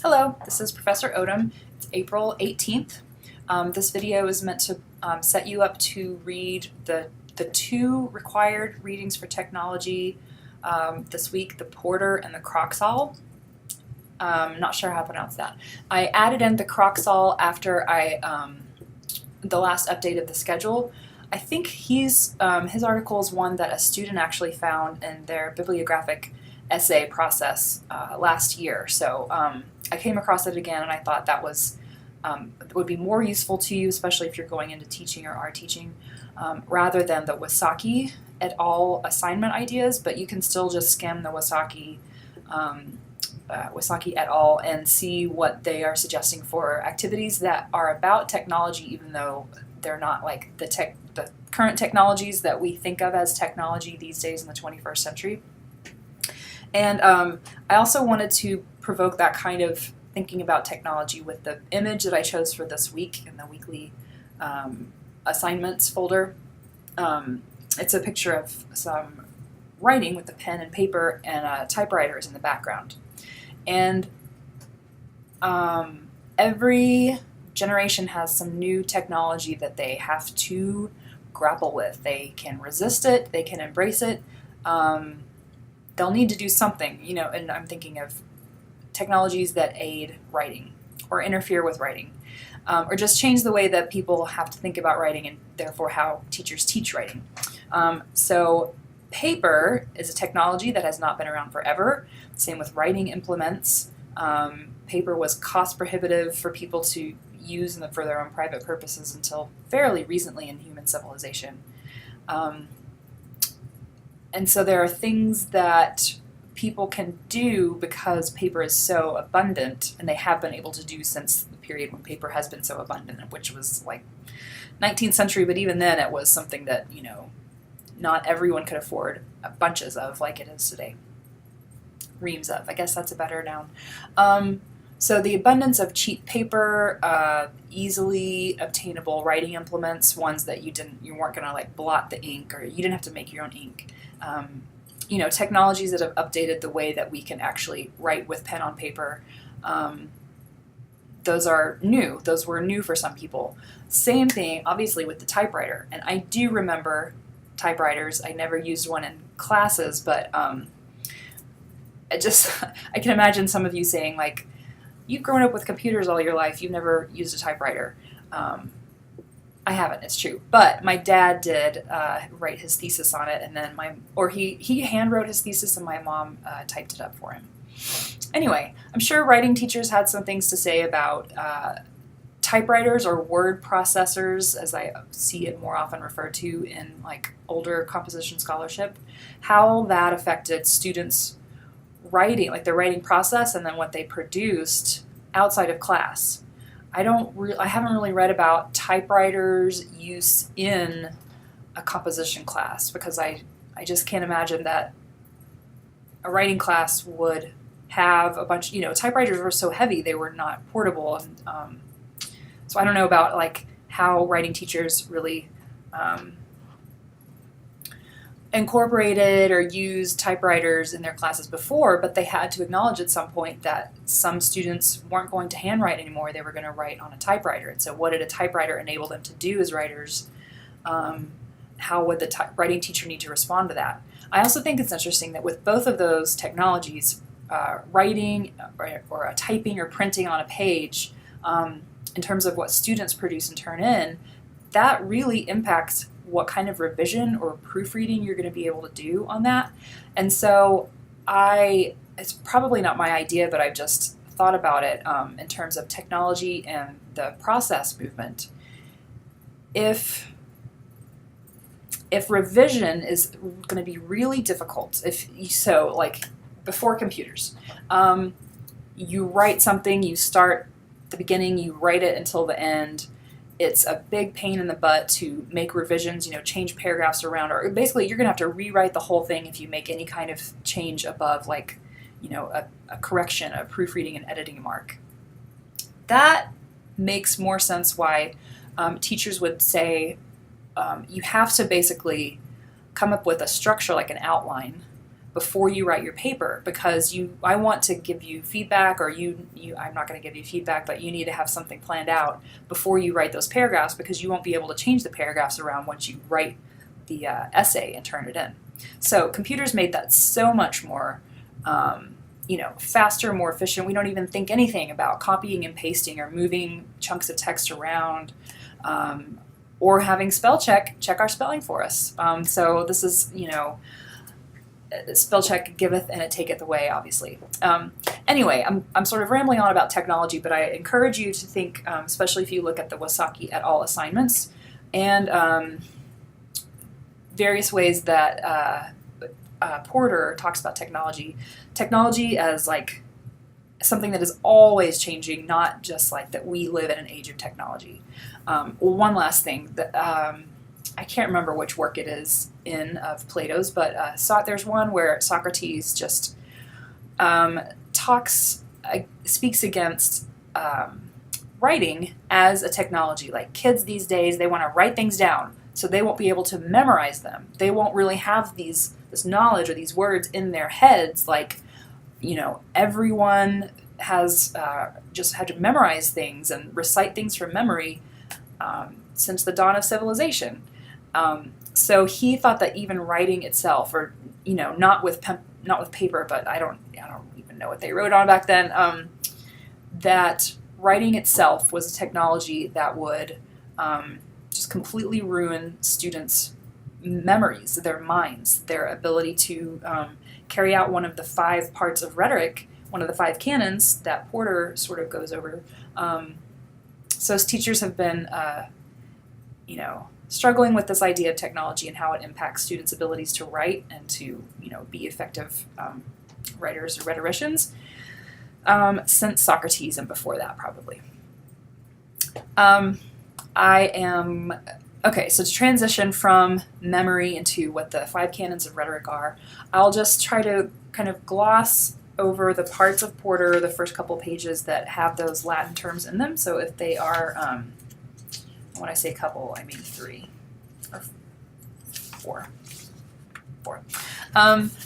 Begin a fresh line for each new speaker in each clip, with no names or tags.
Hello, this is Professor Odom. It's April 18th. This video is meant to set you up to read the two required readings for technology this week, the Porter and the Croxall. Not sure how to pronounce that. I added in the Croxall after the last update of the schedule. I think his article is one that a student actually found in their bibliographic essay process last year. So I came across it again, and I thought that would be more useful to you, especially if you're going into teaching or are teaching, rather than the Wysocki et al. Assignment ideas. But you can still just skim the Wysocki et al. And see what they are suggesting for activities that are about technology, even though they're not like the current technologies that we think of as technology these days in the 21st century. And I also wanted to provoke that kind of thinking about technology with the image that I chose for this week in the weekly assignments folder. It's a picture of some writing with a pen and paper, and typewriters in the background. And every generation has some new technology that they have to grapple with. They can resist it, they can embrace it. They'll need to do something, and I'm thinking of technologies that aid writing or interfere with writing, or just change the way that people have to think about writing and therefore how teachers teach writing. So paper is a technology that has not been around forever. Same with writing implements. Paper was cost prohibitive for people to use for their own private purposes until fairly recently in human civilization. And so there are things that people can do because paper is so abundant, and they have been able to do since the period when paper has been so abundant, which was like 19th century, but even then it was something that, not everyone could afford bunches of like it is today. Reams of, I guess that's a better noun. So the abundance of cheap paper, easily obtainable writing implements, ones that you weren't going to like blot the ink, or you didn't have to make your own ink. Technologies that have updated the way that we can actually write with pen on paper. Those are new. Those were new for some people. Same thing, obviously, with the typewriter. And I do remember typewriters. I never used one in classes, but I can imagine some of you saying, like, you've grown up with computers all your life, you've never used a typewriter. I haven't, it's true. But my dad did write his thesis on it, and then he hand wrote his thesis, and my mom typed it up for him. Anyway, I'm sure writing teachers had some things to say about typewriters or word processors, as I see it more often referred to in like older composition scholarship, how that affected students' writing, like their writing process, and then what they produced outside of class. I haven't really read about typewriters' use in a composition class, because I just can't imagine that a writing class would have a bunch. Typewriters were so heavy; they were not portable, and so I don't know about like how writing teachers really incorporated or used typewriters in their classes before, but they had to acknowledge at some point that some students weren't going to handwrite anymore. They were going to write on a typewriter. And so what did a typewriter enable them to do as writers? How would the writing teacher need to respond to that? I also think it's interesting that with both of those technologies, writing or typing or printing on a page, in terms of what students produce and turn in, that really impacts what kind of revision or proofreading you're going to be able to do on that. And so it's probably not my idea, but I've just thought about it in terms of technology and the process movement. If revision is going to be really difficult, like before computers, you write something, you start at the beginning, you write it until the end. It's a big pain in the butt to make revisions, change paragraphs around, or basically you're going to have to rewrite the whole thing if you make any kind of change above, like, a correction, a proofreading and editing mark. That makes more sense why teachers would say you have to basically come up with a structure, like an outline, before you write your paper, because I want to give you feedback, or I'm not going to give you feedback, but you need to have something planned out before you write those paragraphs, because you won't be able to change the paragraphs around once you write the essay and turn it in. So computers made that so much more faster, more efficient. We don't even think anything about copying and pasting or moving chunks of text around, or having spell check our spelling for us. So this is, spell check giveth and it taketh away, obviously. Anyway, I'm sort of rambling on about technology, but I encourage you to think, especially if you look at the Wysocki et al. Assignments, and various ways that Porter talks about technology as like something that is always changing, not just like that we live in an age of technology. One last thing that I can't remember which work it is of Plato's, but there's one where Socrates just speaks against writing as a technology. Like, kids these days, they want to write things down, so they won't be able to memorize them. They won't really have this knowledge or these words in their heads. Like, everyone has just had to memorize things and recite things from memory since the dawn of civilization. So he thought that even writing itself, or not with paper, but I don't even know what they wrote on back then. That writing itself was a technology that would just completely ruin students' memories, their minds, their ability to carry out one of the 5 parts of rhetoric, one of the 5 canons that Porter sort of goes over. So as teachers have been, struggling with this idea of technology and how it impacts students' abilities to write and to, be effective writers or rhetoricians, since Socrates and before that, probably. So to transition from memory into what the 5 canons of rhetoric are, I'll just try to kind of gloss over the parts of Porter, the first couple pages that have those Latin terms in them. So if they are, when I say couple, I mean 3 or 4.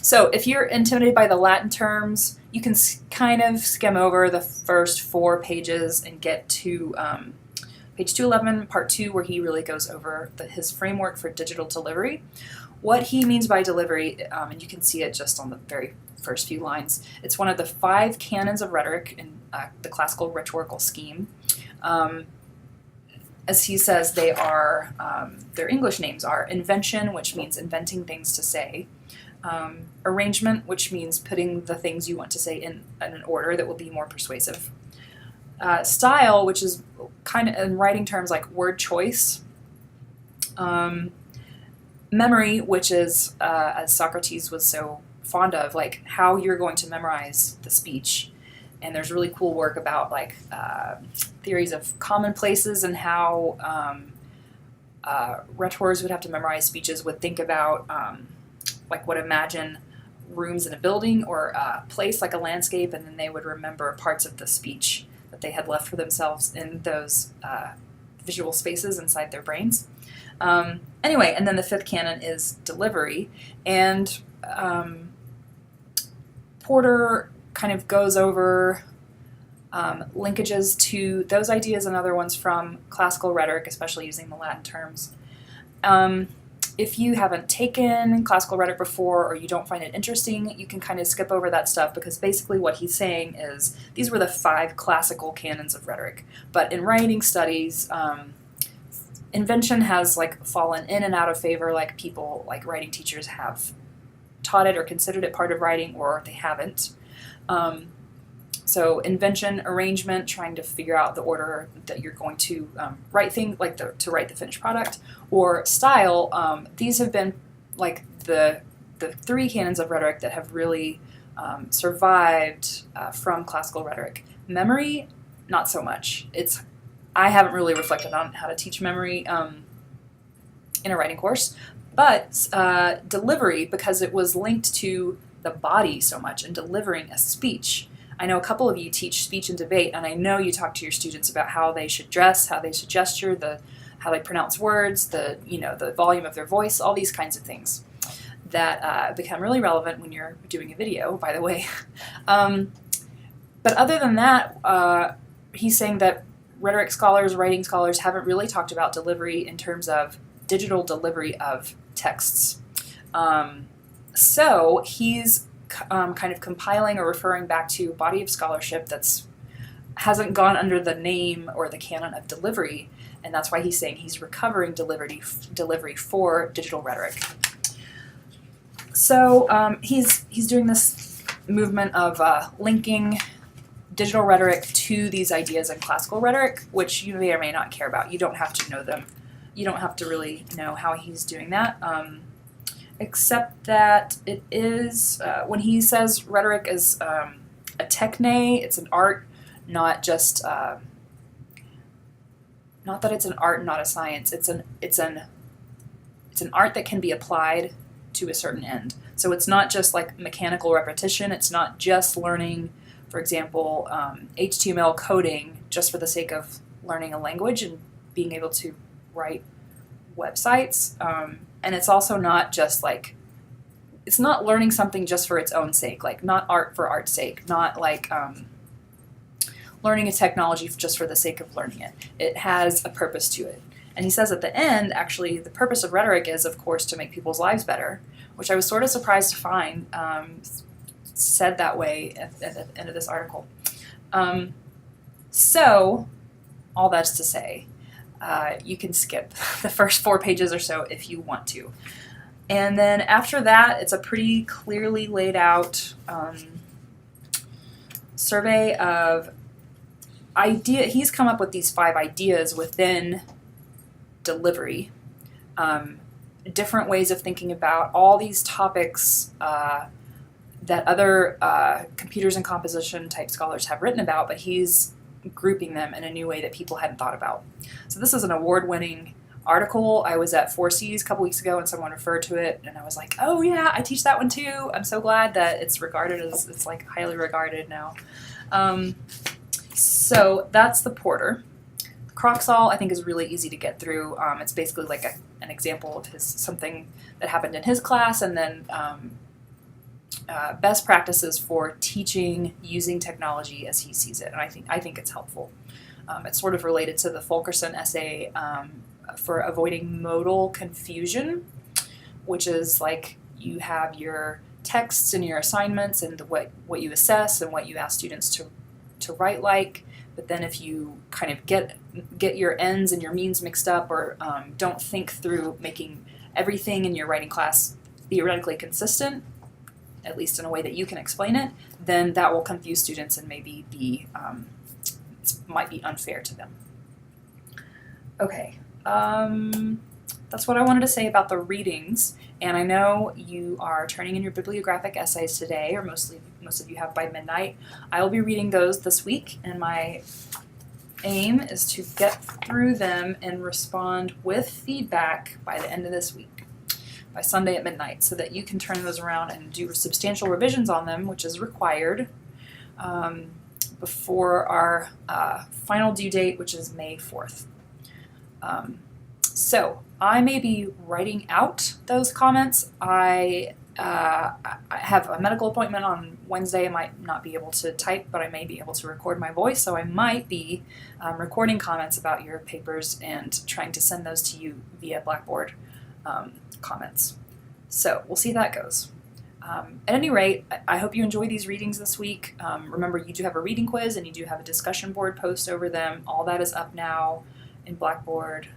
So if you're intimidated by the Latin terms, you can kind of skim over the first 4 pages and get to page 211, part 2, where he really goes over his framework for digital delivery. What he means by delivery, and you can see it just on the very first few lines, it's one of the 5 canons of rhetoric in the classical rhetorical scheme. As he says, they are, their English names are invention, which means inventing things to say, arrangement, which means putting the things you want to say in an order that will be more persuasive, style, which is kind of, in writing terms, like word choice, memory, which is, as Socrates was so fond of, like how you're going to memorize the speech. And there's really cool work about like theories of commonplaces and how rhetors would have to memorize speeches, would think about would imagine rooms in a building or a place like a landscape, and then they would remember parts of the speech that they had left for themselves in those visual spaces inside their brains. Anyway, and then the 5th canon is delivery, and Porter kind of goes over linkages to those ideas and other ones from classical rhetoric, especially using the Latin terms. If you haven't taken classical rhetoric before, or you don't find it interesting, you can kind of skip over that stuff, because basically what he's saying is these were the 5 classical canons of rhetoric. But in writing studies, invention has like fallen in and out of favor. Like people, like writing teachers, have taught it or considered it part of writing, or they haven't. So invention, arrangement, trying to figure out the order that you're going to write things, like to write the finished product, or style. These have been like the 3 canons of rhetoric that have really survived from classical rhetoric. Memory, not so much. I haven't really reflected on how to teach memory in a writing course, but delivery, because it was linked to the body so much and delivering a speech. I know a couple of you teach speech and debate, and I know you talk to your students about how they should dress, how they should gesture, how they pronounce words, the volume of their voice, all these kinds of things. that become really relevant when you're doing a video, by the way. But other than that, he's saying that rhetoric scholars, writing scholars haven't really talked about delivery in terms of digital delivery of texts. So he's kind of compiling or referring back to a body of scholarship that's hasn't gone under the name or the canon of delivery, and that's why he's saying he's recovering delivery for digital rhetoric. So he's doing this movement of linking digital rhetoric to these ideas in classical rhetoric, which you may or may not care about. You don't have to know them. You don't have to really know how he's doing that, except that it is, when he says rhetoric is a techne, it's an art, not just, not that it's an art, not a science. It's an art that can be applied to a certain end. So it's not just like mechanical repetition. It's not just learning, for example, HTML coding just for the sake of learning a language and being able to write websites. And it's also not just like, it's not learning something just for its own sake, like not art for art's sake, not like learning a technology just for the sake of learning it. It has a purpose to it. And he says at the end, actually, the purpose of rhetoric is, of course, to make people's lives better, which I was sort of surprised to find said that way at the end of this article. So, all that's to say, you can skip the first 4 pages or so if you want to. And then after that, it's a pretty clearly laid out survey of he's come up with these 5 ideas within delivery, different ways of thinking about all these topics that other computers and composition type scholars have written about, but he's grouping them in a new way that people hadn't thought about. So this is an award-winning article. I was at 4Cs a couple weeks ago and someone referred to it, and I was like, oh yeah, I teach that one too. I'm so glad that it's regarded as, it's like highly regarded now. So that's the Porter. Croxall, I think, is really easy to get through. It's basically like an example of something that happened in his class, and then best practices for teaching using technology as he sees it. And I think it's helpful. It's sort of related to the Fulkerson essay for avoiding modal confusion, which is like you have your texts and your assignments and what you assess and what you ask students to write like. But then if you kind of get your ends and your means mixed up, or don't think through making everything in your writing class theoretically consistent, at least in a way that you can explain it, then that will confuse students and maybe might be unfair to them. Okay, that's what I wanted to say about the readings. And I know you are turning in your bibliographic essays today, or most of you have by midnight. I will be reading those this week, and my aim is to get through them and respond with feedback by the end of this week, by Sunday at midnight, so that you can turn those around and do substantial revisions on them, which is required, before our final due date, which is May 4th. So I may be writing out those comments. I have a medical appointment on Wednesday. I might not be able to type, but I may be able to record my voice, so I might be recording comments about your papers and trying to send those to you via Blackboard comments. So we'll see how that goes. At any rate, I hope you enjoy these readings this week. Remember, you do have a reading quiz and you do have a discussion board post over them. All that is up now in Blackboard.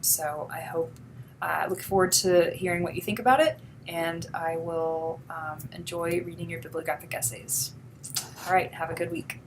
So I look forward to hearing what you think about it, and I will enjoy reading your bibliographic essays. All right, have a good week.